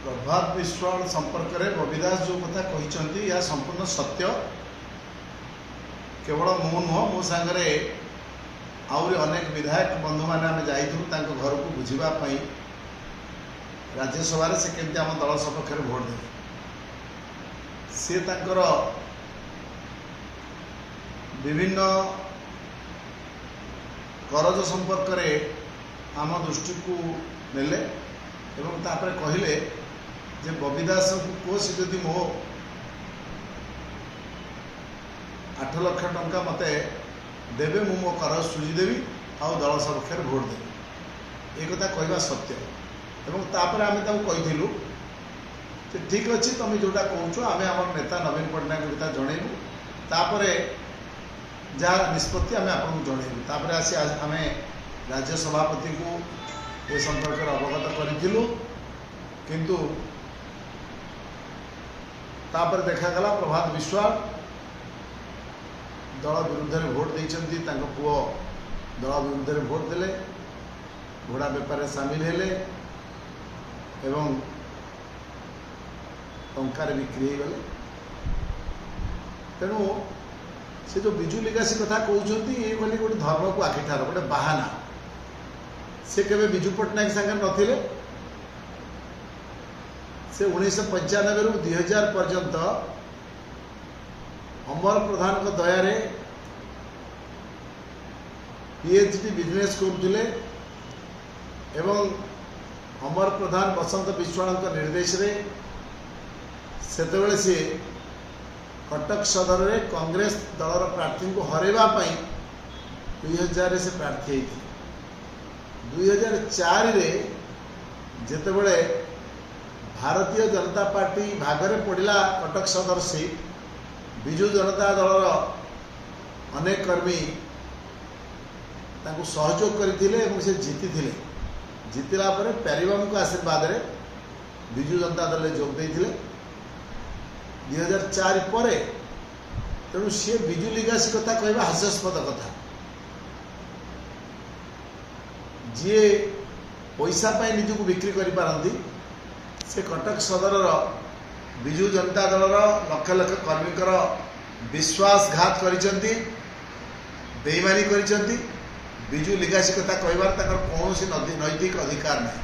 प्रभात विश्वाल संपर्क में बबिदास जो कथा कहते यह संपूर्ण सत्य। केवल मु नुह मो सांगे आहरी अनेक विधायक बंधु मैंने आम जाइलु घर को बुझापी राज्यसभा से केमती आम दल सपक्ष भोट दे सी तांकर विभिन्न करज संपर्क में आम दृष्टि को नेले एवं तापर कहले जे बबिदास को कोसी जदि मो 8 लाख टंका मते देवे मु मो कर सुझीदेवी आउ दल सपक्ष भोट देवी एक कहवा सत्य। एवं तापर आम कहीलु ठीक अच्छे तुम जोटा कौच आम आम नेता नवीन पट्टनायक कथा जनइबू तापर जहाँ निष्पत्ति आम आपको जनइबू तापर आसी आम राज्य सभापति को ये संपर्क में अवगत करूँ किंतु तापर देखागला प्रभात विश्वाल दल विरुद्ध में भोट देती पुओ दल विरुद्ध में भोट देले घोड़ा बेपार सामिल हेले एवं टंकार बिक्री हो गले। तेणु से जो बिजु लिगासी कथा कहते ये गोटे धर्म को आखिठार गोटे बाहाना से केवे बिजु पट्टनायक संगे नथिले से 1995 रु 2000 पर्यंत अमर प्रधान दया पीएचडी बिजनेस करते एवं अमर प्रधान बसंत विश्वाल निर्देश रे सेतेबेले सी कटक सदर में कांग्रेस दलर प्रार्थी को हरैवा 2000 से प्रार्थी होती 2004 रे जेतेबेले भारतीय जनता पार्टी भागरे पड़ा कटक सदर सीट विजु जनता दलर अनेक कर्मी तांको सहयोग करथिले एवं से जीति जीतला पर प्यारीबाबू को आशीर्वाद रे विजु जनता दल जोग देथिले 2004 पर। तेणु सी बिजु लिगासी कथा कहवा हास्यास्पद कथा जी पैसा पाई निजक बिक्री करि पारंती से कटक सदर विजु जनता दलर लक्ष लक्ष कर्मी विश्वासघात करिसेंती बेईमानी करिसेंती बिजु लिगासी कथा कहबार कौन नैतिक अधिकार नहीं।